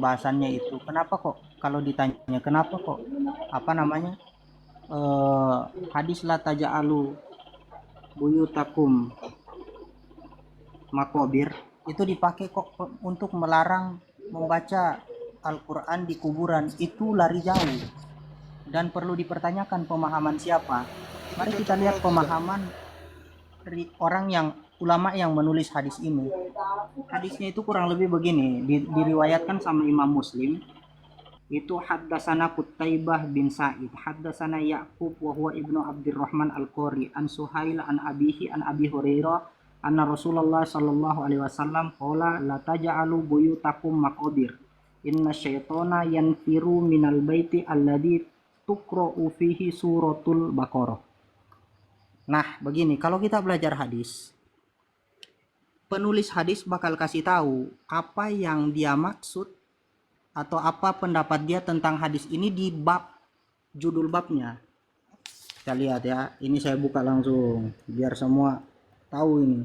pembahasannya itu, kenapa kok kalau ditanya kenapa kok apa namanya hadis la taja'alu buyutakum makobir itu dipakai kok untuk melarang membaca Al-Quran di kuburan, itu lari jauh dan perlu dipertanyakan pemahaman siapa. Mari kita lihat pemahaman dari orang yang ulama yang menulis hadis ini. Hadisnya itu kurang lebih begini, diriwayatkan sama Imam Muslim. Itu haddatsana Qutaibah bin Sa'id, haddatsana Ya'qub wa huwa ibnu Abdurrahman Al-Qari, an Suhail an abihi an Abi Hurairah anna Rasulullah sallallahu alaihi wasallam qala la taj'alu buyutakum maqabir. Inna syaitana yanfiru minal baiti alladhi tuqra'u fihi suratul Baqarah. Nah, begini, kalau kita belajar hadis, penulis hadis bakal kasih tahu apa yang dia maksud atau apa pendapat dia tentang hadis ini di bab, judul babnya. Kita lihat ya, ini saya buka langsung biar semua tahu ini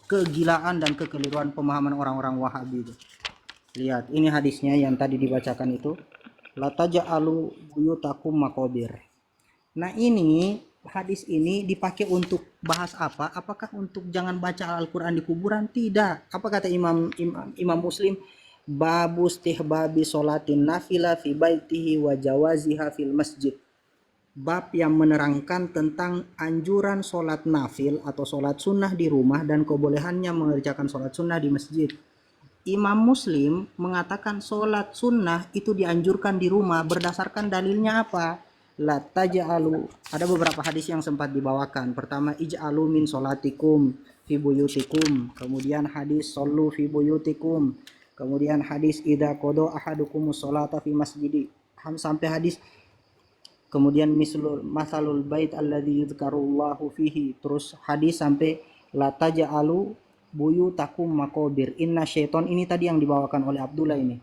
kegilaan dan kekeliruan pemahaman orang-orang Wahabi itu. Lihat, ini hadisnya yang tadi dibacakan itu, la taj'alu buyutakum maqabir. Nah, ini hadis ini dipakai untuk bahas apa? Apakah untuk jangan baca Al-Qur'an di kuburan? Tidak. Apa kata Imam Muslim? Babu istihbabi sholatin nafila fi baitihi wa jawaziha fil masjid. Bab yang menerangkan tentang anjuran sholat nafil atau sholat sunnah di rumah dan kebolehannya mengerjakan sholat sunnah di masjid. Imam Muslim mengatakan sholat sunnah itu dianjurkan di rumah berdasarkan dalilnya apa? La taj'alu. Ada beberapa hadis yang sempat dibawakan. Pertama, ij'alu min sholatikum fi buyutikum. Kemudian hadis shollu fi buyutikum. Kemudian hadis idza qada ahadukumus sholata fi masjidi. Sampai hadis kemudian masalul bait alladzi yuzkarullahu fihi. Terus hadis sampai la taj'alu buyutakum maqabir. Inna syaiton, ini tadi yang dibawakan oleh Abdullah ini.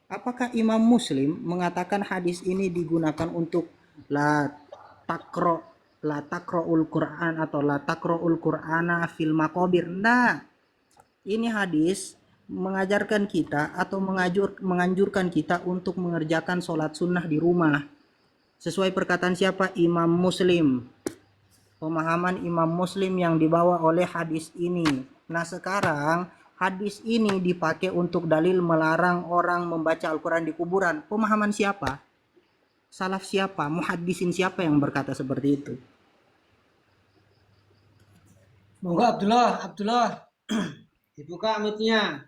Apakah Imam Muslim mengatakan hadis ini digunakan untuk la taqra'ul Quran atau la taqra'ul Qur'ana fil maqabir? Nah, ini hadis mengajarkan kita atau menganjurkan kita untuk mengerjakan sholat sunnah di rumah. Sesuai perkataan siapa? Imam Muslim. Pemahaman Imam Muslim yang dibawa oleh hadis ini. Nah, sekarang hadis ini dipakai untuk dalil melarang orang membaca Al-Quran di kuburan. Pemahaman siapa? Salaf siapa? Muhaddisin siapa yang berkata seperti itu? Monggo Abdullah. Dibuka mic-nya.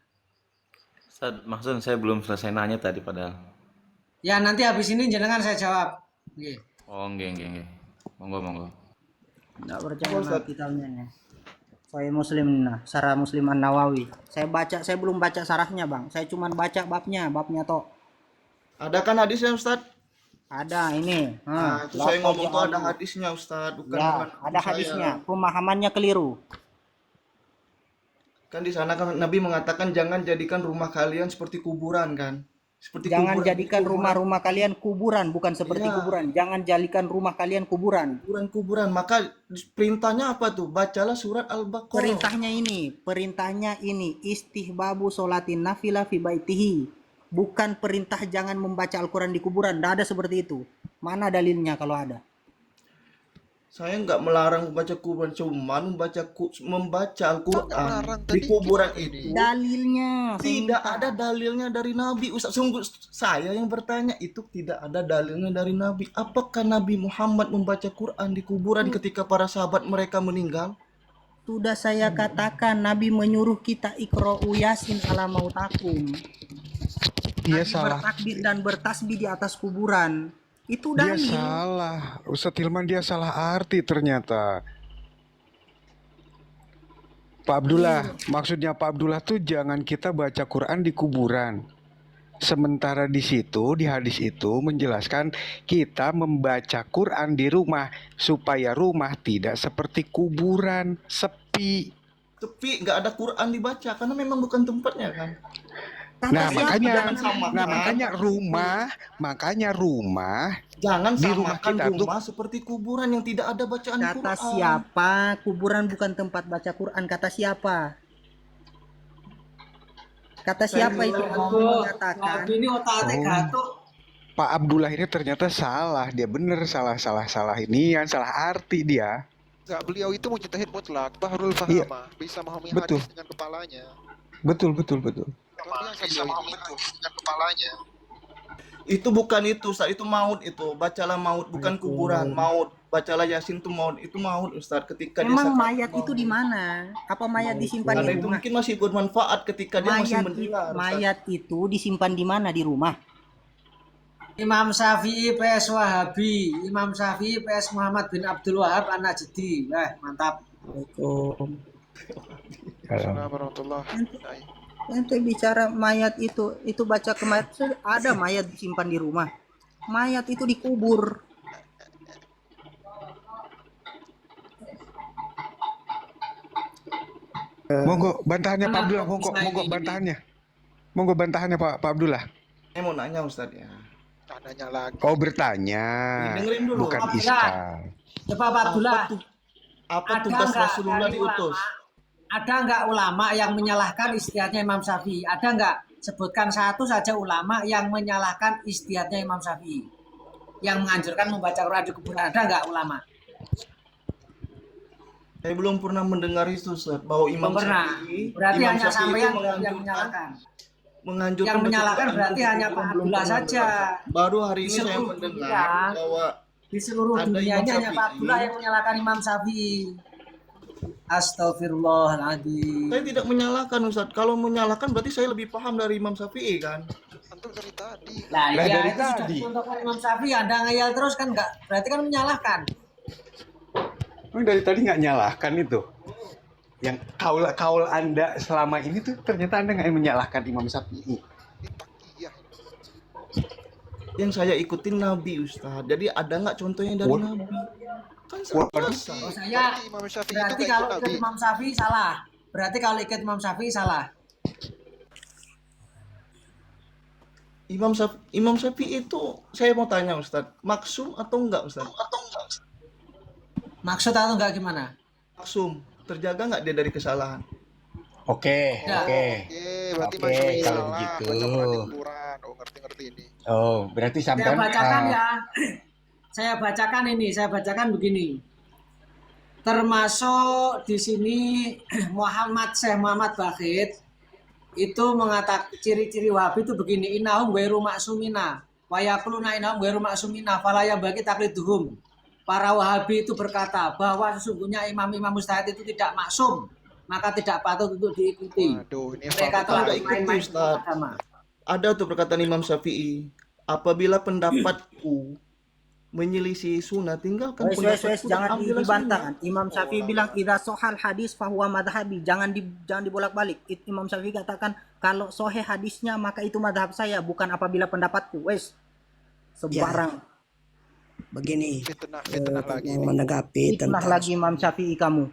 Ustaz, maksud saya belum selesai nanya tadi padahal. Ya, nanti habis ini jenengan saya jawab. Nggih. Oh, nggih. Monggo. Enggak percaya sama kitabnya ya. Saya Muslim, nah, Syarah Muslim An-Nawawi. Saya belum baca sarahnya, Bang. Saya cuma baca babnya toh. Ada kan hadisnya Ustaz? Ada ini. Nah, itu saya ngomong tuh ada hadisnya Ustaz, bukan Ya, dengan ada hadisnya. Pemahamannya keliru. Kan di sana kan Nabi mengatakan jangan jadikan rumah kalian seperti kuburan kan? Seperti Jangan kuburan, jadikan kuburan, rumah-rumah kalian kuburan, bukan seperti Iya. kuburan. Jangan jadikan rumah kalian kuburan. kuburan. Maka perintahnya apa tuh? Bacalah surat Al-Baqarah. Perintahnya ini istihbabu sholatin nafila fi baitihi. Bukan perintah jangan membaca Al-Quran di kuburan. Tidak ada seperti itu. Mana dalilnya kalau ada? Saya nggak melarang membaca kuburan, cuman membaca Al-Quran melarang di tadi kuburan kita itu Dalilnya. tidak ada dalilnya dari Nabi. Ustaz, sungguh saya yang bertanya, itu tidak ada dalilnya dari Nabi. Apakah Nabi Muhammad membaca Quran di kuburan ketika para sahabat mereka meninggal? Sudah saya katakan Nabi menyuruh kita iqra'u yasin ala mautakum. dia Nabi salah. bertakbir dan bertasbih di atas kuburan. Itu Dia dalil. salah. Ustadz Hilman dia salah arti ternyata. Pak Abdullah, maksudnya Pak Abdullah tuh jangan kita baca Quran di kuburan. Sementara di situ, di hadis itu menjelaskan kita membaca Quran di rumah supaya rumah tidak seperti kuburan, sepi. Tapi nggak ada Quran dibaca karena memang bukan tempatnya kan. Kata Nah, siapa? Jangan samakan. makanya rumah Jangan di rumah samakan kita tuh- rumah seperti kuburan yang tidak ada bacaan Kata Quran. siapa? Kuburan bukan tempat baca Quran. Kata siapa? Kata siapa itu mau mengatakan? Wahabi ini otaknya Oh. gatuk. Pak Abdullah ini ternyata salah, dia bener salah ini yang salah arti dia. Enggak, beliau itu mujtahid mutlak, bahrul Iya. fahama, bisa memahami Betul. hadis dengan kepalanya. Betul. Luar biasa beliau ini. Dengan kepalanya. Itu bukan itu, Ustaz. Itu maut itu. Bacalah maut, bukan kuburan. Maut. Bacalah Yasin itu maut. Itu maut, Ustaz. Ketika dia Emang sakit, mayat itu di mana? Apa mayat disimpan karena di itu rumah? mungkin masih bermanfaat ketika dia masih Mayat, mendengar, Ustaz. mayat itu disimpan di mana di rumah? Imam Syafi'i PS Wahabi, Imam Syafi'i PS Muhammad bin Abdul Wahab An-Najdi. Mantap. Assalamualaikum warahmatullahi wabarakatuh. Ente bicara mayat itu baca ke mayat, ada mayat disimpan di rumah. Mayat itu dikubur. Monggo bantahannya Pak Abdullah, monggo Ismail ini. bantahannya. Monggo bantahannya Pak Abdullah. Saya mau nanya, Ustaz ya. Tandanya lagi. Oh, bertanya. Dengerin dulu. Bukan Abdullah. iskal. Coba Pak Abdullah. Apa Ada tugas nggak Rasulullah dari diutus? Ada nggak ulama yang menyalahkan istihadnya Imam Syafi'i? Ada nggak? Sebutkan satu saja ulama yang menyalahkan istihadnya Imam Syafi'i. Yang menganjurkan membaca Quran di kuburan. Ada nggak ulama? Saya belum pernah mendengar itu, Ustaz, bahwa Imam Belum pernah. Syafi'i, Berarti Imam hanya Syafi'i sampai itu yang menganjurkan menyalahkan. menganjurkan Yang menyalahkan baca berarti Quran hanya itu Pak belum Abdullah pernah saja. mendengar. Baru hari Di ini saya seluruh mendengar dunia. bahwa Di seluruh Ada dunia Imam ini hanya Pak Syafi'i. Abdullah yang menyalahkan Imam Syafi'i. Astagfirullahaladzim. saya tidak menyalahkan, Ustaz. Kalau menyalahkan berarti saya lebih paham dari Imam Syafi'i kan? Antum dari tadi. Nah, Lah, iya dari itu sudah tadi. dicontohkan Imam Syafi'i. Anda ngeyel terus kan enggak? Berarti kan menyalahkan. Oh, dari tadi nggak nyalahkan itu. Yang kaul Anda selama ini tuh ternyata Anda nggak menyalahkan Imam Syafi'i. Ini takiyah. Yang saya ikutin Nabi, Ustaz. Jadi ada nggak contohnya dari Wah. Nabi? Kan Waduh. selesai. Oh, saya Berarti Imam Syafi'i itu berarti nggak kalau ikut ikut Nabi. Imam Syafi'i salah. Berarti kalau ikut Imam Syafi'i salah. Imam Syafi'i itu saya mau tanya, Ustaz, maksum atau enggak, Ustaz? Maksud atau enggak gimana? Maksum, terjaga nggak dia dari kesalahan? Oke, Ya. oke. Oke, berarti Oke, Maksum ini kalau salah. begitu. Baca Quran di Quran. Oh, ngerti ini. Oh, berarti Saya sampai bacakan ya. Saya bacakan begini. Termasuk di sini Syekh Muhammad Bakhit itu mengatakan ciri-ciri Wahabi itu begini, innahum ghairu maksumina wa yaquluna innahum ghairu maksumina fala yabaqi taqliduhum. Para Wahabi itu berkata bahwa sesungguhnya imam-imam mujtahid itu tidak maksum, maka tidak patut untuk diikuti. Waduh, ini Mereka telah Tidak ikuti, bermain-main Ustaz. dengan agama. Ada tuh perkataan Imam Syafi'i, apabila pendapatku menyelisih sunnah, tinggalkan pendapatku dan Jangan ambillah dibantah. sunnah. Imam Syafi'i bilang idza sohal hadis fahuwa madhabi. Jangan dibolak-balik. Imam Syafi'i katakan kalau sohe hadisnya maka itu madhab saya, bukan apabila pendapatku. Wes sembarang. Begini, fitnah untuk lagi ini. menanggapi Fitnah tentang lagi Imam Syafi'i kamu.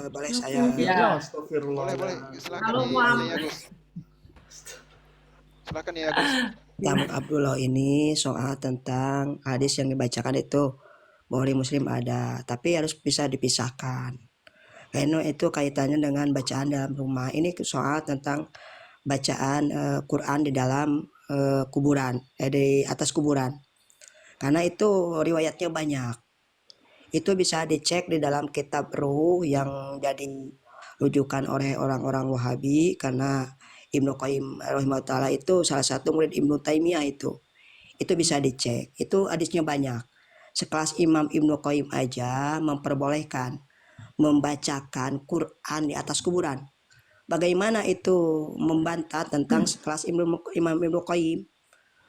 boleh saya Ya. Astagfirullah. Boleh. Silakan Kalau nih, Muhammad- ya, Gus. Silakan ya, Gus. tentang Abdullah ini soal tentang hadis yang dibacakan itu Bukhari Muslim ada, tapi harus bisa dipisahkan. Karena itu kaitannya dengan bacaan dalam rumah. Ini soal tentang bacaan Quran di dalam kuburan, di atas kuburan. Karena itu riwayatnya banyak. Itu bisa dicek di dalam kitab Ruh yang jadi rujukan oleh orang-orang Wahabi, karena Ibnu Qayyim rahimahullah itu salah satu murid Ibnu Taimiyah itu bisa dicek. Itu hadisnya banyak. Sekelas Imam Ibnu Qayyim aja memperbolehkan membacakan Quran di atas kuburan. Bagaimana itu membantah tentang sekelas Imam Ibnu Qayyim?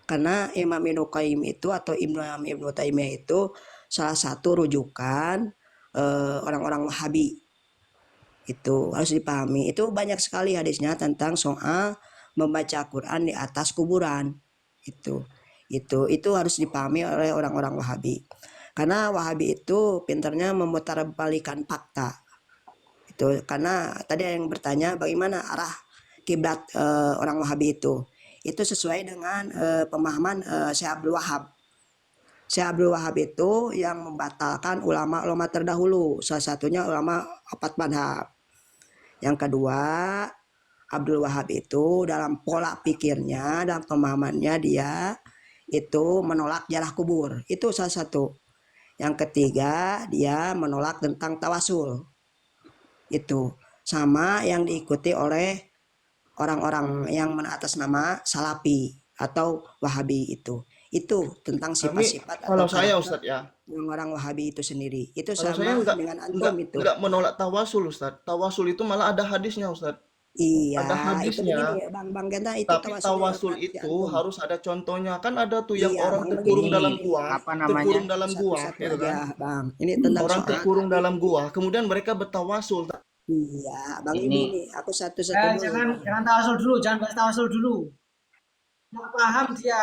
Karena Imam Ibnu Qayyim itu atau Ibnu Taimiyah itu salah satu rujukan orang-orang Wahabi. Itu harus dipahami. Itu banyak sekali hadisnya tentang soal membaca Quran di atas kuburan. Itu harus dipahami oleh orang-orang Wahabi. Karena Wahabi itu pintarnya memutarbalikan fakta. Itu karena tadi ada yang bertanya bagaimana arah kiblat orang Wahabi itu. Itu sesuai dengan pemahaman Syekh Abdul Wahab. Syekh Abdul Wahab itu yang membatalkan ulama-ulama terdahulu. Salah satunya ulama 4 madhab. Yang kedua Abdul Wahab itu dalam pola pikirnya, dalam pemahamannya dia itu menolak ziarah kubur. Itu salah satu. Yang ketiga, dia menolak tentang tawasul. Itu sama yang diikuti oleh orang-orang yang atas nama Salafi atau Wahabi itu. Itu tentang Kami, sifat-sifat atau kalau saya karakter Ustadz ya, orang Wahabi itu sendiri. Itu kalau saya sama nggak dengan nggak antum itu. nggak menolak tawasul Ustadz. Tawasul itu malah ada hadisnya Ustadz. Iya, Ada itu begini hadisnya. ya, Bang Genta, itu Tapi tawasulnya tawasul berarti itu antum. harus ada contohnya. Kan ada tuh yang Iya, orang Bang, terkurung begini. dalam gua, Apa namanya? terkurung dalam gua, Satu-satu gitu aja, kan? Bang. Ini tentang Orang soal. terkurung dalam gua, kemudian mereka bertawasul. Iya, Bang, Ini ini aku satu-satu dulu. Jangan tawasul dulu, jangan bahas tawasul dulu. Nggak paham dia,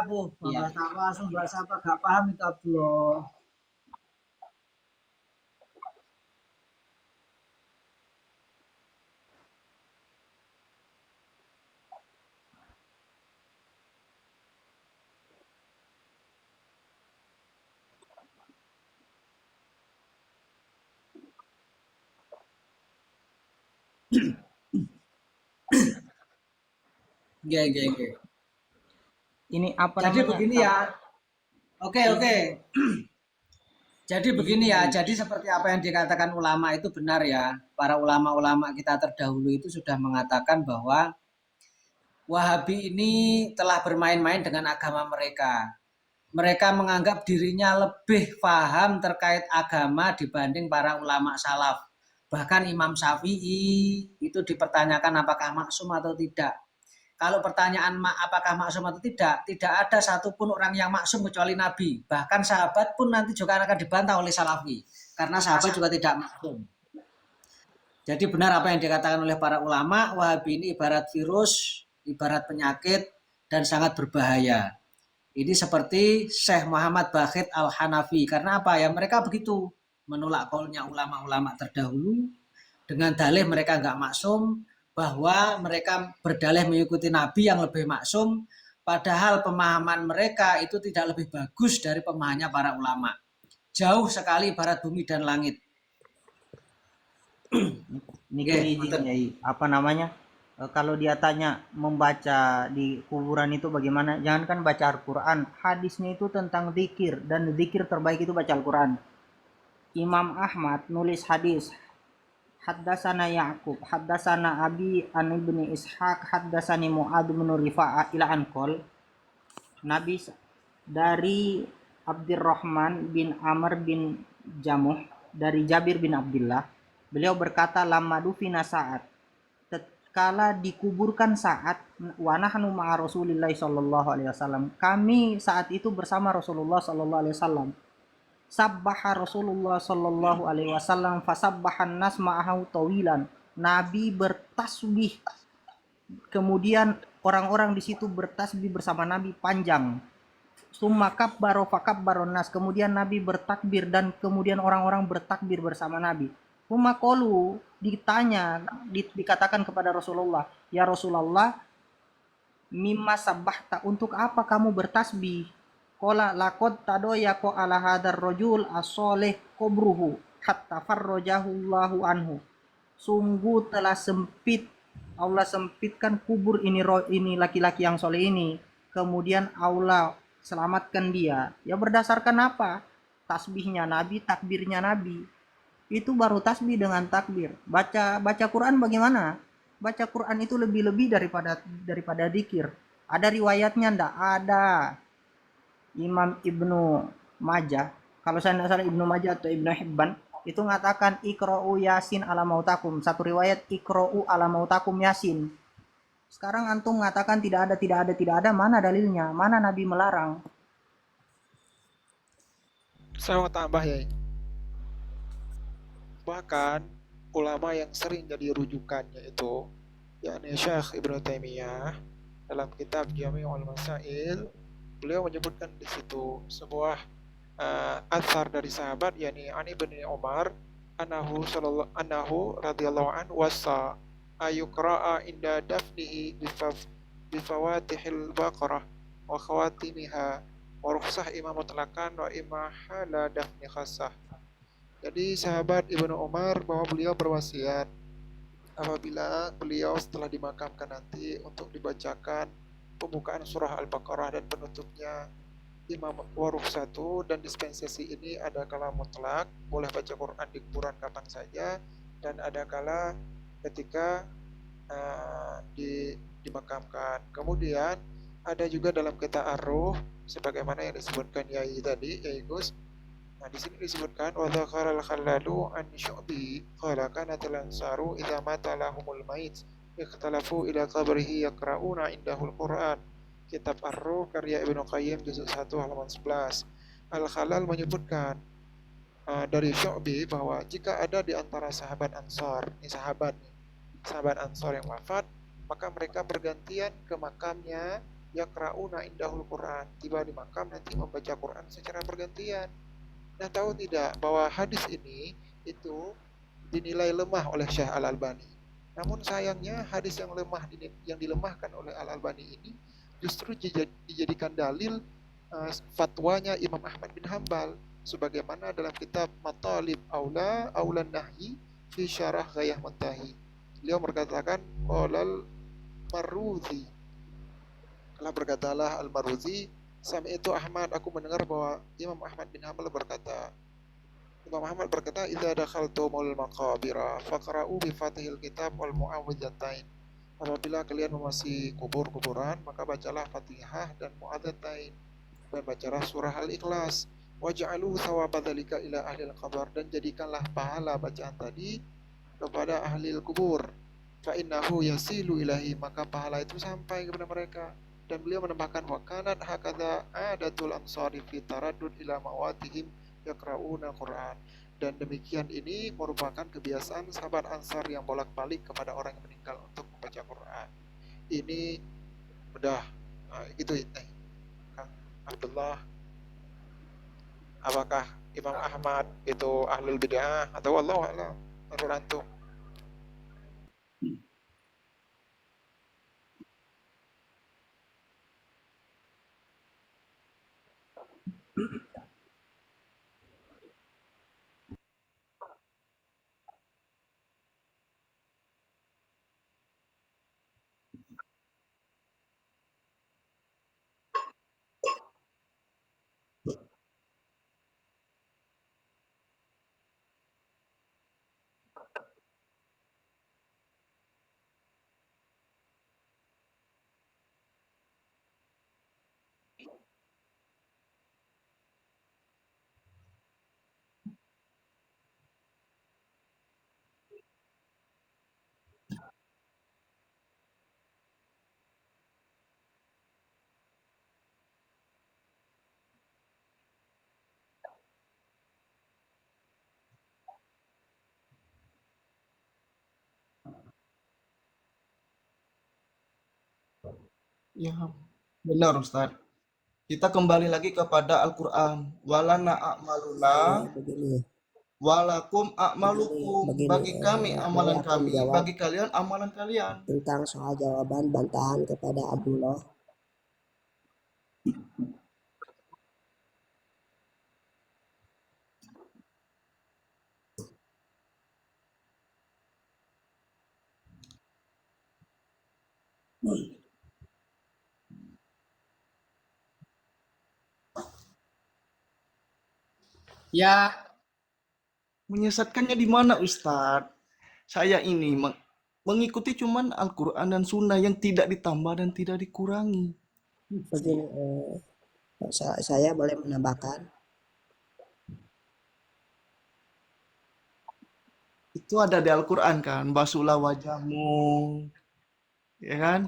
Bu. Iya. Bahas tawasul, bahas apa, nggak paham itu Abdullah. Iya, iya, iya. ini apa Jadi namanya? begini ya. Oke, oke. Jadi begini ya, jadi seperti apa yang dikatakan ulama itu benar ya. Para ulama-ulama kita terdahulu itu sudah mengatakan bahwa Wahabi ini telah bermain-main dengan agama mereka. Mereka menganggap dirinya lebih paham terkait agama dibanding para ulama salaf. Bahkan Imam Syafi'i itu dipertanyakan apakah maksum atau tidak. Kalau pertanyaan apakah maksum atau tidak, tidak ada satupun orang yang maksum kecuali Nabi. Bahkan sahabat pun nanti juga akan dibantah oleh Salafi. Karena sahabat juga tidak maksum. Jadi benar apa yang dikatakan oleh para ulama, Wahabi ini ibarat virus, ibarat penyakit, dan sangat berbahaya. Ini seperti Syekh Muhammad Bakhit Al-Hanafi. Karena apa ya? Mereka begitu menolak kaulnya ulama-ulama terdahulu. Dengan dalih mereka nggak maksum, bahwa mereka berdalih mengikuti Nabi yang lebih maksum, padahal pemahaman mereka itu tidak lebih bagus dari pemahamannya para ulama. Jauh sekali barat bumi dan langit. Ini Oke, izin Yai. Apa namanya? Kalau dia tanya membaca di kuburan itu bagaimana? Jangankan baca Al-Quran, hadisnya itu tentang zikir, dan zikir terbaik itu baca Al-Quran. Imam Ahmad nulis hadis, Haddasana Ya'qub, haddasana Abi an ibni Ishaq, haddasani Mu'ad bin Rifa'ah ila anqol. Nabi dari Abdurrahman bin Amr bin Jamuh dari Jabir bin Abdullah, beliau berkata, lamma dufina saat, tatkala dikuburkan saat, wa nahnu ma'a Rasulillah sallallahu alaihi wasallam, kami saat itu bersama Rasulullah sallallahu alaihi wasallam. Sabbaha Rasulullah sallallahu alaihi wasallam fasabbahan nas ma'ahu tawilan. Nabi bertasbih. Kemudian orang-orang di situ bertasbih bersama Nabi panjang. Summa kabbaro fakabbaron nas. Kemudian Nabi bertakbir dan kemudian orang-orang bertakbir bersama Nabi. Summa qalu, ditanya, dikatakan kepada Rasulullah, ya Rasulullah, mimma sabbahta, untuk apa kamu bertasbih? Qala laqad tadoyaqo ala hadar rajul as-soleh qabruhu hatta farrajahu Allahu anhu. Sungguh telah sempit, Allah sempitkan kubur ini laki-laki yang soleh ini, kemudian Allah selamatkan dia. Ya berdasarkan apa? Tasbihnya Nabi, takbirnya Nabi. Itu baru tasbih dengan takbir. Baca Quran bagaimana? Baca Quran itu lebih-lebih daripada zikir. Ada riwayatnya ndak? Ada. Imam Ibnu Majah, kalau saya tidak salah Ibnu Majah atau Ibnu Hibban, itu mengatakan ikra'u yasin ala mautakum. Satu riwayat ikra'u ala mautakum yasin. Sekarang antum mengatakan tidak ada. Mana dalilnya? Mana Nabi melarang? Saya mau tambah ya. Bahkan ulama yang sering jadi rujukannya itu, yakni Syekh Ibnu Taimiyah dalam kitab Jami'ul Masail, beliau menyebutkan di situ sebuah athar dari sahabat, yakni Ani bin Umar, anahu radhiyallahu an wasa ayuqra'a inda dafnihi bifawatihil baqarah wa khawatimiha wa rukhsah imam mutlaqan wa imahala dafni khassah. Jadi sahabat Ibnu Umar bahwa beliau berwasiat apabila beliau setelah dimakamkan nanti untuk dibacakan pembukaan surah Al-Baqarah dan penutupnya Imam Waruf 1, dan dispensasi ini ada kala mutlak boleh baca Quran di kuburan kapan saja, dan ada kala ketika dimakamkan. Kemudian ada juga dalam kitab Ar-Ruh sebagaimana yang disebutkan Yai tadi, Yai Gus. Nah, di sini disebutkan wa dzakara al-Khallalu an Syu'bi qala kanat al-ansaru idza mata lahumul mait ikhtalafu ila qabrihi yaqra'una indahul Qur'an. Kitab Ar-Ruh karya Ibnu Qayyim juz 1 halaman 11. Al-Khalal menyebutkan dari Syu'bi bahwa jika ada di antara sahabat Ansar, ini sahabat Ansar yang wafat, maka mereka bergantian ke makamnya yaqra'una indahul Qur'an. Tiba di makam nanti membaca Quran secara bergantian. Nah, tahu tidak bahwa hadis ini itu dinilai lemah oleh Syekh Al-Albani. Namun sayangnya hadis yang lemah yang dilemahkan oleh Al-Albani ini justru dijadikan dalil fatwanya Imam Ahmad bin Hambal sebagaimana dalam kitab Matalib Aulan Nahyi fi Syarah Ghayah Muntahi. Beliau berkatakan qolal Marruzi, telah berkatalah Al-Marruzi, sami'tu Ahmad, aku mendengar bahwa Imam Ahmad bin Hanbal berkata, Imam Ahmad berkata, idza dakhaltumul maqabira faqra'u bi Fathil Kitab wal Mu'awwidzatain. Apabila kalian memasuki kuburan, maka bacalah Fatihah dan Mu'awwidzatain, dan bacalah surah Al-Ikhlas. Waj'alu thawaba dzalika ila ahli al-qabr, dan jadikanlah pahala bacaan tadi kepada ahli kubur. Fa innahu yasilu ilahi, maka pahala itu sampai kepada mereka. Dan beliau menambahkan wakanat hakadha adatul ansari fi taraddud ila mawatihim yaqra'una Qur'an. Dan demikian ini merupakan kebiasaan sahabat Ansar yang bolak-balik kepada orang yang meninggal untuk membaca Quran. Ini udah gitu Kang Abdullah. Apakah Imam Ahmad itu ahlul bid'ah atau wallahu a'lam? Menurut antum? Ya, benar Ustaz. Kita kembali lagi kepada Al-Qur'an. Walana a'maluna begini walakum a'malukum. begini Bagi kami boleh amalan aku kami, menjawab bagi kalian amalan kalian. tentang soal jawaban bantahan kepada Abdullah. Ya, Menyesatkannya di mana Ustaz? Saya ini mengikuti cuman Al-Qur'an dan Sunnah yang tidak ditambah dan tidak dikurangi. Begini, saya boleh menambahkan. Itu ada di Al-Qur'an kan, basuhlah wajahmu, ya kan?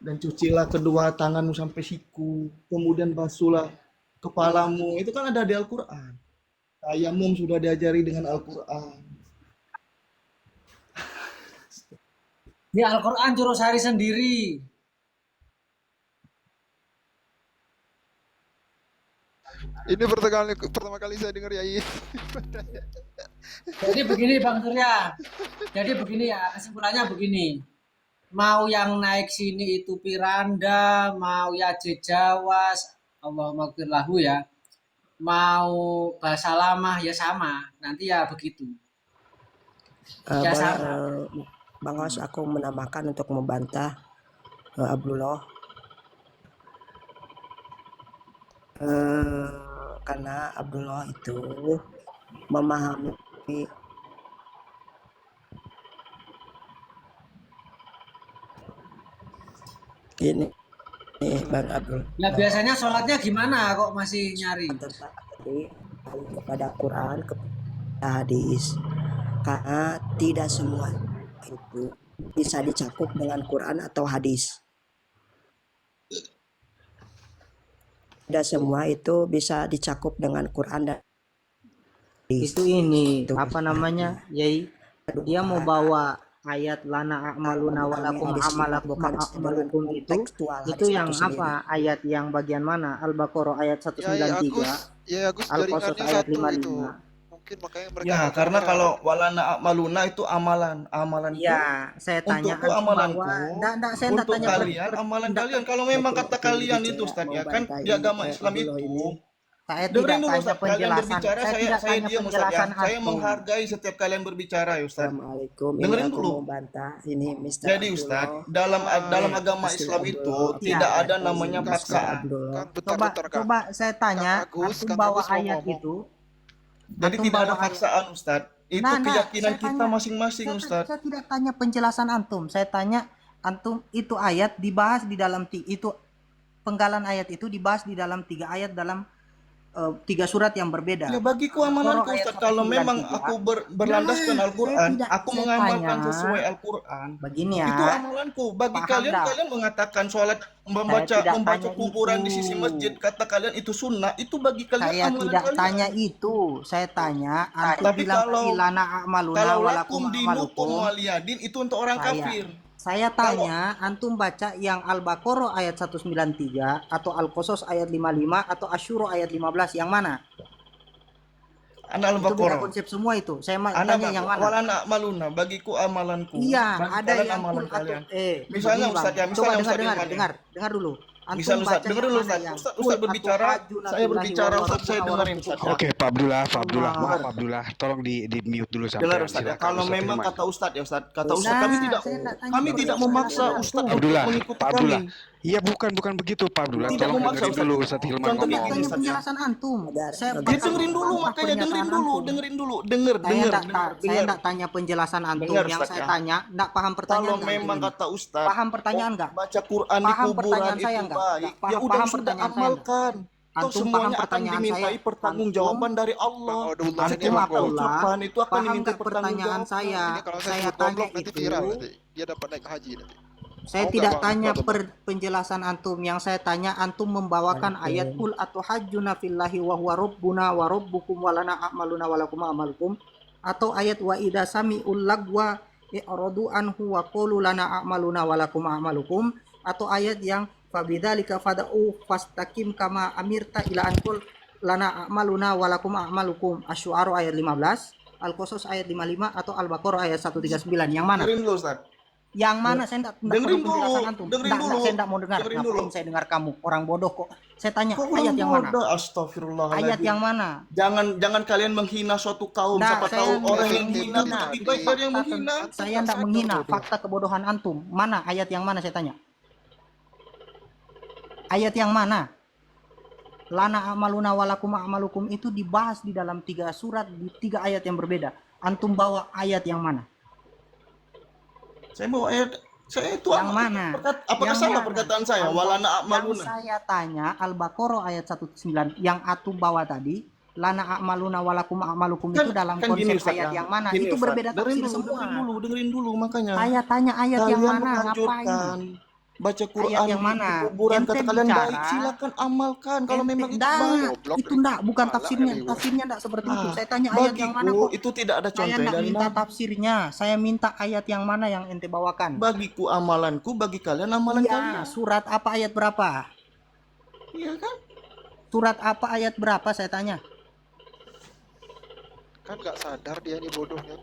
Dan cucilah kedua tanganmu sampai siku, kemudian basuhlah kepalamu. Itu kan ada di Al-Qur'an. Tayamum sudah diajari dengan Al-Qur'an. di Al-Quran jurus hari sendiri. Ini pertama kali saya dengar Yai. Jadi begini Bang Surya. Jadi begini ya, kesimpulannya begini. Mau yang naik sini itu Piranda, mau ya Jejawas, Allahumma gfir lahu ya. Mau bahasa lama ya sama, nanti ya begitu. Ya, Boleh, sama. Bang Os, aku menambahkan untuk membantah Abdullah. Karena Abdullah itu memahami ini nih Bang Abdul Ya biasanya sholatnya gimana kok masih nyari? tentang tadi kepada Quran, kepada hadis, karena tidak semua itu bisa dicakup dengan Quran atau hadis. Tidak semua itu bisa dicakup dengan Quran dan hadis. Itu ini Itu. apa namanya, Yai? Dia mau bawa ayat lana a'maluna walakum amalakum a'malukum itu yang apa? Ayat yang bagian mana? Al-Baqarah ayat Ya 193, Agus Al-Qasas jaringannya ayat satu itu. 55. Mungkin makanya mereka Ya, nggak karena kedengeran. kalau walana amaluna itu amalan itu Ya, saya tanya untukku amalanku, enggak saya enggak untuk tanya kalian amalan kalian. Kalau memang kata kalian itu Ustaz ya kan di agama Islam itu, saya tidak dengerin dulu tanya Ustaz, kalian penjelasan. berbicara, Saya saya tidak saya tanya diam Ustaz ya. penjelasan Saya antum. menghargai setiap kalian berbicara ya Ustaz. Assalamualaikum. Dengerin Ini aku dulu. mau bantah ini Mr. Jadi Ustaz, dalam agama Mr. Islam itu Abdullah. tidak Ya. ada namanya Kang, paksaan. Abdullah. Kang, bentar, Kang. Coba saya tanya, Kang Agus, antum Kang bawa Agus mau ayat ngomong. itu. Jadi Antum tidak ada bawa ayat. paksaan Ustaz. Itu Nah, keyakinan saya kita tanya- masing-masing Ustaz. Saya tidak tanya penjelasan antum. Saya tanya antum itu ayat dibahas di dalam itu penggalan ayat itu dibahas di dalam 3 ayat dalam 3 surat yang berbeda. Ya bagiku amalanku Al-Baqarah Ustaz, ayat kalau 193. memang aku berlandaskan Nah, Al-Quran, saya tidak- aku saya mengamalkan tanya. sesuai Al-Quran. Begini ya. Itu amalanku. Bagi Paham kalian, dah. kalian mengatakan sholat tidak membaca tanya kuburan itu. di sisi masjid, kata kalian itu sunnah, itu bagi kalian Saya amalan tidak kalian. tanya itu. Saya tanya antum Tapi bilang kalau- tadi lana a'maluna Kalau walakum lakum dinukum a'malukum. waliyadin itu untuk orang kafir. Saya tanya, antum baca yang Al-Baqarah ayat 193 atau Al-Qasas ayat 55 atau Asyura ayat 15 yang mana? Anak Itu beda Al-Baqarah. konsep semua itu. Saya Anak tanya yang mana? walana maluna, bagiku amalanku. Iya, Bagi ada kalian yang amalan pun atau kalian. misalnya Misalnya, begini, Ustaz, Bang. ya, Coba misalnya, Ustaz, dengar dengar ya. dengar dulu. Antum Misal Ustaz, baca dengerin yang dulu mana Ustaz. yang Ustaz Qul berbicara, atuhajjuna saya fillahi berbicara, wa Ustaz, saya rabbuna wa dengerin rabbukum. Ustaz. Oke, Pak Abdullah, Allah. maaf Pak Abdullah, tolong di mute dulu sampai. Dengar Ustaz ya, kalau Ustaz, memang terima. kata Ustaz ya Ustaz, kata Nah, Ustaz kami tidak saya nak tanya kami tidak penjelasan memaksa antum. Ustaz untuk Abdullah, mengikuti Pak Abdullah. kami. Iya bukan begitu Pak Abdullah, Tidak tolong memaksa, dengerin Ustaz. dulu Ustaz Hilman Contohnya Saya ngomong. gini, tanya Ustaz, ya. penjelasan antum. Saya Ya, Dia dengerin dulu, bantah makanya pernyataan dengerin dulu, antum. dengerin dulu, Saya enggak tanya penjelasan antum. Dengar, Yang Ustaz, saya ya. tanya, enggak paham pertanyaan Kalau nggak memang antum ini? kata Ustaz, Paham pertanyaan enggak? baca Quran di Paham kuburan pertanyaan itu saya enggak? baik. Enggak, Ya paham udah sudah pertanyaan saya enggak? amalkan. Toh Antum paham semuanya akan pertanyaan dimintai saya? pertanggungjawaban dari Allah. Bang Abdullah, Antum ini Bang apa Abdullah. ucapan itu akan Paham dimintai enggak pertanyaan pertanggungjawaban. saya? Ini kalau saya Saya sebut tanya goblok nanti itu. viral nanti. Dia dapat naik haji nanti. Saya Mau tidak nggak, Bang? tanya Abdullah? penjelasan antum. Yang saya tanya antum membawakan ayat Qul atuhajjuna fillahi wa huwa rabbuna wa rabbukum wa lana a'maluna wa lakum a'malukum, atau ayat wa idza sami'ul lagwa i'radu anhu wa qulu lana a'maluna wa lakum a'malukum, atau ayat yang fabidzalika fad'u fastaqim kama amirta ila anqul lana a'maluna wa lakum a'malukum. Asy-Syu'ara ayat 15, Al-Qasas ayat 55 atau Al-Baqarah ayat 139. Yang mana? Dengerin dulu Ustaz. Yang mana? Saya enggak Dengerin perlu penjelasan dulu, antum. dengerin Enggak, dulu. saya enggak mau dengar. Dengerin Ngapain dulu. saya dengar kamu? Orang bodoh kok. Saya tanya Kok ayat orang yang mana? bodoh? Astagfirullahaladzim. Ayat yang mana? Jangan kalian menghina suatu kaum. Nah, Siapa saya tahu enggak orang yang menghina. menghina itu lebih baik dari yang menghina. Saya enggak menghina fakta kebodohan antum. Mana ayat yang mana saya tanya? Ayat yang mana? Lana amaluna walakum a'malukum itu dibahas di dalam 3 surat di 3 ayat yang berbeda. Antum bawa ayat yang mana? Saya mau ayat. Saya itu Yang mana? Apakah Yang salah mana? perkataan saya? Walana Yang a'maluna. saya tanya Al-Baqarah ayat 109 yang antum bawa tadi, lana a'maluna walakum a'malukum itu dalam Kan konsep gini, Ustaz, ayat ya. yang mana? Gini, Itu Ustaz. berbeda tafsir semua. Dengerin dulu makanya. Saya tanya ayat yang Kalian mana? menganjurkan Ngapain? baca Quran Ayat yang di mana? kuburan, Ente kata kalian bicara, baik, silakan amalkan kalau memang itu baik. Goblok itu nih. enggak, bukan Malah tafsirnya. kali, Tafsirnya enggak seperti itu. Ah, Saya tanya ayat yang mana bagiku kok. itu tidak ada Saya contoh enggak dari minta Nabi. tafsirnya. Saya minta ayat yang mana yang ente bawakan. Bagiku amalanku, bagi kalian amalan Iya, kalian. surat apa ayat berapa? Iya kan? Surat apa ayat berapa saya tanya? Kan nggak sadar dia ini bodohnya.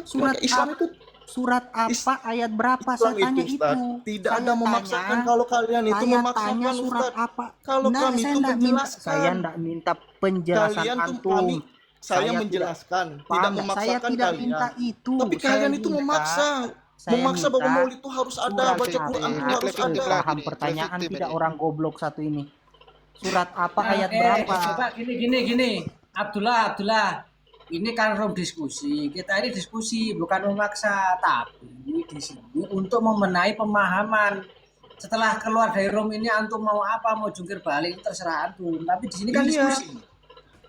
Surat Islam itu Surat apa ayat berapa Islam saya tanya itu, itu. Ustaz, tidak Saya ada memaksakan. tanya- Kalau kalian itu saya memaksakan, tanya surat Ustaz. apa? Kalau Nah, kami saya itu enggak minta, menjelaskan. saya enggak minta penjelasan Kalian tuh antum. Saya tidak menjelaskan, tidak paham nggak? Saya memaksakan tidak kalian. minta itu. Tapi Saya kalian itu minta, memaksa. saya Memaksa bahwa minta maulid itu harus ada, surat baca Quran itu apa harus itu ada. paham ini, pertanyaan fiktif tidak ini. orang goblok satu ini. Surat apa Nah, ayat berapa? coba gini. Abdullah. Ini kan room diskusi. Kita ini diskusi, bukan memaksa, tapi di sini untuk membenahi pemahaman. Setelah keluar dari room ini, antum mau apa, mau jungkir balik, terserah antum. Tapi di sini kan Iya. diskusi.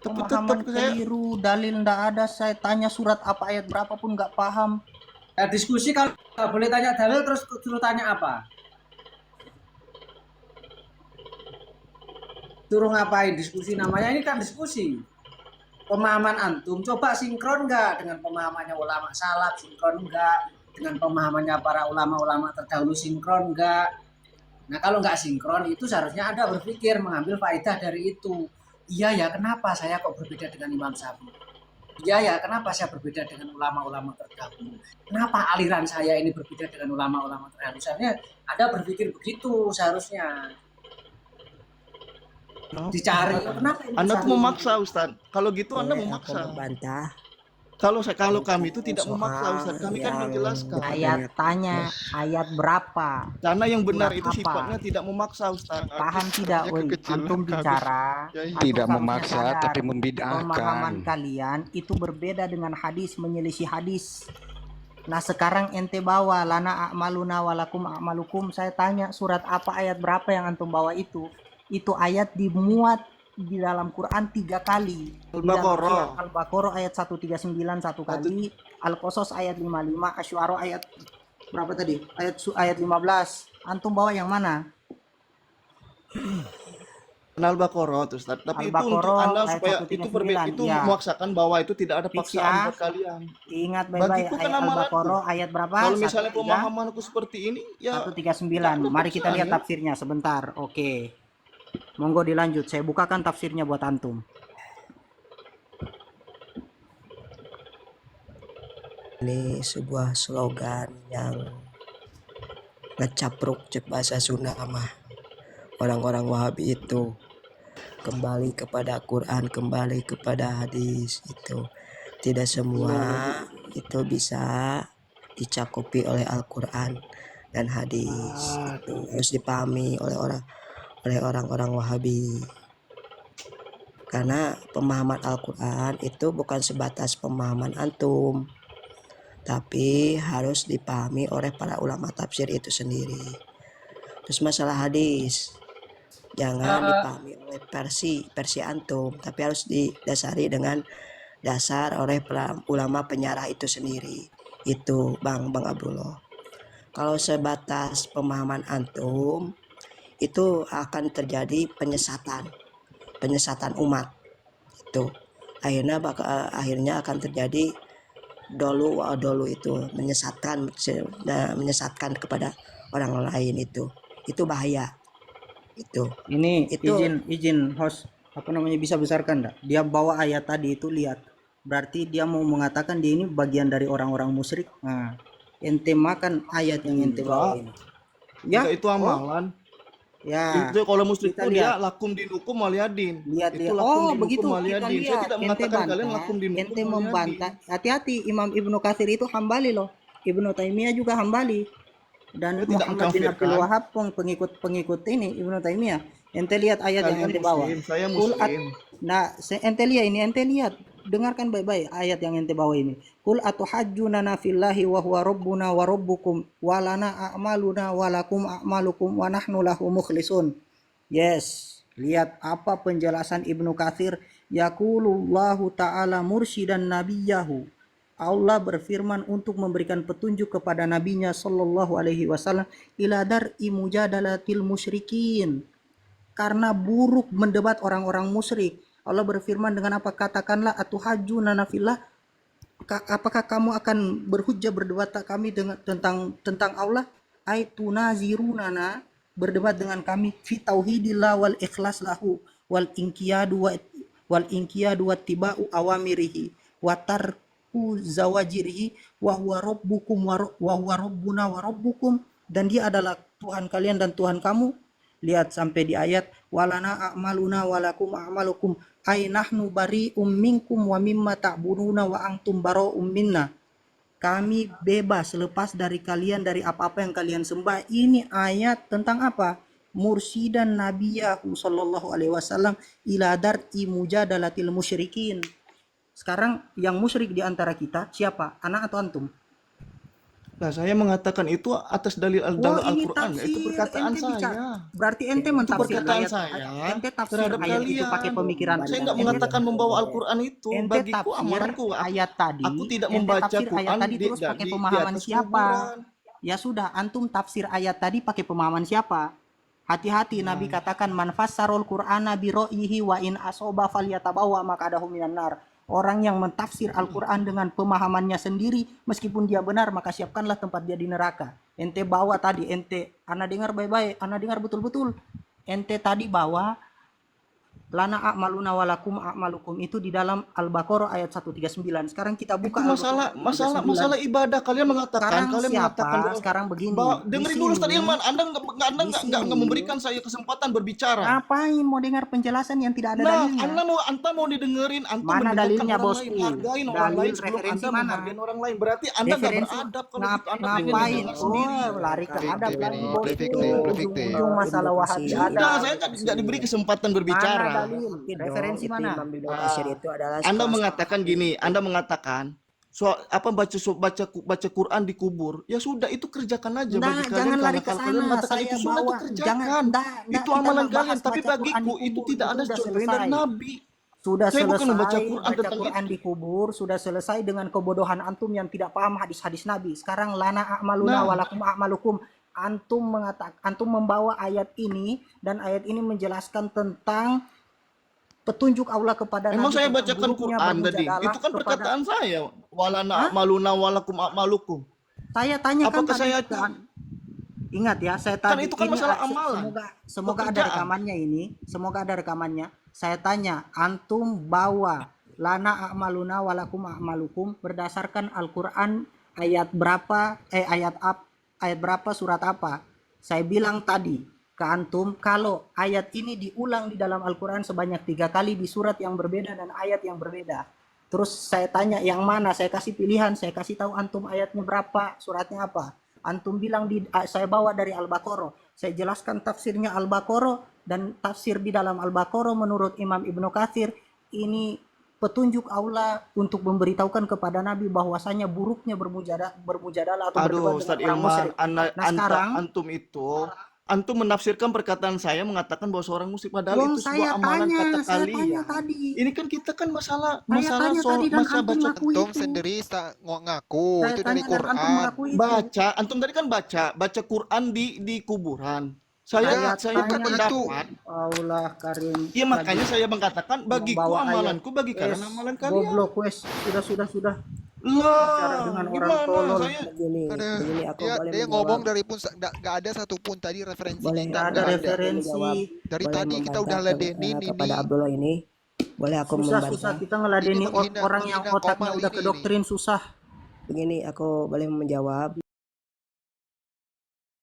Tapi Pemahaman tetap saya keliru, dalil ndak ada. Saya tanya surat apa ayat berapa pun nggak paham. Nah, diskusi kalau nggak boleh tanya dalil, terus suruh tanya apa? Suruh ngapain diskusi, namanya ini kan diskusi. Pemahaman antum coba sinkron nggak dengan pemahamannya ulama salaf, sinkron nggak dengan pemahamannya para ulama-ulama terdahulu, sinkron nggak. Nah kalau nggak sinkron itu seharusnya Anda berpikir mengambil faedah dari itu. Iya ya, kenapa saya kok berbeda dengan Imam Syafi'i? Iya ya, kenapa saya berbeda dengan ulama-ulama terdahulu? Kenapa aliran saya ini berbeda dengan ulama-ulama terdahulu? Seharusnya Anda berpikir begitu seharusnya. Dicari, kenapa ini Anda tuh Syafi'i? memaksa, Ustaz. Kalau gitu Anda Boleh aku memaksa. membantah Kalau kami itu tidak memaksa, soal Ustaz. Kami kan yang menjelaskan. Ayat tanya ayat berapa? Karena yang benar Surat itu apa? sifatnya tidak memaksa, Ustaz. Paham tidak, woi? kekecilan Antum habis. bicara, Ya, iya. antum Tidak harusnya memaksa sadar, tapi pemahaman membid'ahkan. kalian itu berbeda dengan hadis, menyelisih hadis. Nah sekarang ente bawa lana a'maluna walakum a'malukum. Saya tanya surat apa ayat berapa yang antum bawa itu? Itu ayat dimuat di dalam Quran 3 kali. Di dalam Al-Baqarah. surat Al-Baqarah ayat 139 satu kali, Al-Qasas ayat 55, Asy-Syu'ara ayat berapa tadi? Ayat 15. Antum bawa yang mana? Al-Baqarah tuh, Ustaz. Tapi itu untuk Al-Baqarah Anda ayat supaya 139, itu berbeda, itu iya. memaksakan bahwa itu tidak ada Fix paksaan ya. buat kalian. Ingat baik-baik Bagiku kan ayat amalanku. Al-Baqarah ayat berapa? Kalau misalnya 13, pemahamanku seperti ini, ya 139. Mari kita paksaan, lihat ya. tafsirnya sebentar. Oke. Monggo dilanjut. Saya bukakan tafsirnya buat antum. ini sebuah slogan yang ngecapruk cek bahasa Sunda mah orang-orang Wahabi itu kembali kepada Quran, kembali kepada hadis. Itu tidak semua itu bisa dicakupi oleh Al-Quran dan hadis. Itu harus dipahami oleh orang-orang Wahabi, karena pemahaman Al-Quran itu bukan sebatas pemahaman antum, tapi harus dipahami oleh para ulama tafsir itu sendiri. Terus masalah hadis, jangan dipahami oleh versi antum, tapi harus didasari dengan dasar oleh para ulama penyarah itu sendiri. Itu Bang Abdullah. Kalau sebatas pemahaman antum, itu akan terjadi penyesatan umat. Itu akhirnya akan terjadi dolu itu menyesatkan kepada orang lain. Itu bahaya. Ini Itu- izin host apa namanya bisa besarkan enggak? Dia bawa ayat tadi itu, lihat. Berarti dia mau mengatakan dia ini bagian dari orang-orang musyrik. Nah, ente makan ayat yang ente bawa ini. Ya, Enggak, itu amalan. ya. Itu kalau musyrik Kita itu lihat. dia lakum dinukum waliyadin. Lihat Itu lihat. lakum Oh, dinukum begitu kita waliyadin. Saya lihat. tidak Ente mengatakan kalian bantah, lakum dinukum ente waliyadin. membantah. Hati-hati, Imam Ibnu Katsir itu hambali loh. Ibnu Taimiyah juga hambali. Dan Saya tidak Muhammad bin Abdul mengkafirkan. Wahab pengikut ini Ibnu Taimiyah. Ente lihat ayat yang Kalian ente bawa. muslim, saya Qul muslim. Nah, ente lihat ini, ente lihat. Dengarkan baik-baik ayat yang ente bawa ini. Qul atuhajjunana fillahi wa huwa rabbuna wa rabbukum wa lana a'maluna wa lakum a'malukum wa nahnu lahu mukhlisun. Yes, lihat apa penjelasan Ibnu Katsir. Yaqulullahu ta'ala mursyidan nabiyahu. Allah berfirman untuk memberikan petunjuk kepada nabinya sallallahu alaihi wasallam ila dar'i mujadalatil musyrikin. Karena buruk mendebat orang-orang musyrik. Allah berfirman dengan apa? Katakanlah atuhajjunana fillah, apakah kamu akan berhujjah berdebat kami dengan tentang Allah? Ai tunazirunana, berdebat dengan kami fi tauhidillah wal ikhlas lahu wal inqiyadu wa tibau awamirihi wa tarku zawajirihi wa huwa rabbukum wa huwa rabbuna wa rabbukum, dan dia adalah Tuhan kalian dan Tuhan kamu, Lihat sampai di ayat walana a'maluna walakum a'malukum ay nahnu bari'um minkum wa mimma ta'buduna wa antum bara'um minna. Kami bebas lepas dari kalian dari apa-apa yang kalian sembah. Ini ayat tentang apa? Mursidan nabiyahu sallallahu alaihi wasallam ila dar'i mujadalatil musyrikin. Sekarang yang musyrik di antara kita siapa? Anak atau antum? Nah, saya mengatakan itu atas dalil Wah, ini Al-Qur'an, tafsir. itu perkataan Ente saya. bicara. Berarti ente Itu mentafsir perkataan ayat. saya Ente tafsir terhadap ayat itu kalian. pakai pemikiran. Saya nggak Ente- mengatakan membawa Al-Qur'an itu. Ente Bagiku tafsir amalanku. ayat tadi. Aku tidak ente membaca tafsir ayat Quran tadi terus pakai pemahaman atas siapa? kuburan. Ya sudah, antum tafsir ayat tadi pakai pemahaman siapa? Hati-hati, Nabi katakan man fassarul Qur'ana bi ra'yihi wa in asoba falyatabawa maq'adahu minan nar. Orang yang mentafsir Al-Quran dengan pemahamannya sendiri, meskipun dia benar, maka siapkanlah tempat dia di neraka. Ente bawa tadi, ana dengar baik-baik, ana dengar betul-betul. Ente tadi bawa lana a'maluna walakum a'malukum itu di dalam Al-Baqarah ayat 139. Sekarang kita Itu buka masalah ibadah. Kalian mengatakan, bahwa sekarang begini. dengerin Di dulu sini- Ustaz Ilman. Anda nggak sini- memberikan saya kesempatan berbicara. Ngapain mau dengar penjelasan yang tidak ada Nah, dalilnya? Anda mau didengerin, Anda Mana mendengarkan dalilnya, orang bosku? lain, hargain orang Dalil lain sebelum referensi Anda mana? menghargain orang lain. Berarti Anda nggak Referensi beradab kalau ngap- gitu. Anda pengen ngapain? mendengar sendiri. Oh, lari ke Fiktif adab ini, lagi, dia bosku. fiktif, dia fiktif. Ujung masalah wahabi Sudah, ada. Sudah, saya nggak diberi kesempatan berbicara. Mana dalil? Referensi Itu mana? Imam Ibnu Katsir itu adalah Anda sekelas- mengatakan gini, Anda mengatakan baca Quran di kubur. Ya sudah, itu kerjakan aja Nah, bagi kalian jangan karena lari ke kalau kalian sana. mengatakan Saya itu sunnah, itu bawa. kerjakan. Jangan, Itu kita amalan nggak bahas kalian, tapi baca Quran bagiku di itu kubur. tidak Itu ada sudah contohnya selesai. dari Nabi. Sudah Saya bukan selesai membaca Quran baca tentang Quran itu. di kubur, sudah selesai dengan kebodohan antum yang tidak paham hadis-hadis Nabi. Sekarang lana a'maluna Nah. walakum a'malukum. Antum membawa ayat ini dan ayat ini menjelaskan tentang petunjuk Allah kepada Emang Nabi saya tentang bacakan buruknya Quran tadi. bermujadalah Itu kan kepada- perkataan saya. Walana Hah? a'maluna walakum a'malukum. Saya tanya kan Apakah tadi saya kan. Ingat ya, saya Kan tadi itu kan ini masalah amalan. Semoga ada Pekerjaan. rekamannya ini. Semoga ada rekamannya. Saya tanya, antum bawa lana a'maluna walakum a'malukum berdasarkan Al-Qur'an ayat berapa ayat berapa surat apa? Saya bilang tadi ke antum kalau ayat ini diulang di dalam Al-Qur'an sebanyak 3 kali di surat yang berbeda dan ayat yang berbeda. Terus saya tanya yang mana, saya kasih pilihan, saya kasih tahu antum ayatnya berapa, suratnya apa. Antum bilang saya bawa dari Al-Baqarah. Saya jelaskan tafsirnya Al-Baqarah dan tafsir di dalam Al-Baqarah menurut Imam Ibnu Katsir ini petunjuk Allah untuk memberitahukan kepada Nabi bahwasanya buruknya bermujadalah atau Aduh, berdebat Ustaz dengan orang Ilman, musyrik. Sekarang antum menafsirkan perkataan saya mengatakan bahwa seorang musyrik, padahal belum itu sebuah saya amalan tanya, kata saya tanya kalian. tadi. Ini kan kita kan masalah Saya tanya tadi dan antum baca ngaku Antum itu. sendiri ngaku Saya itu tanya dari dan antum Quran. mengaku itu. baca. Antum tadi kan baca Quran di kuburan. Enggak, Saya bukan berpendapat. Allah Karim. Iya, makanya saya mengatakan bagiku Membawa ayat. amalanku, bagi kalian amalan kalian. Goblok wes. Sudah. Lah, Bicara dengan orang gimana tolol. saya? begini Ada aku dia, boleh dia menjawab. ngomong dari pun nggak ada satupun tadi referensi Boleh. kita Tidak ada nggak ada. referensi. Dari Boleh tadi kita membantah udah ladenin kepada ini. Abdullah ini. Boleh aku Susah membantah. kita ngeladeni Ini menghina- orang yang menghina otaknya kaum udah ini kedoktrin susah. Begini aku boleh menjawab.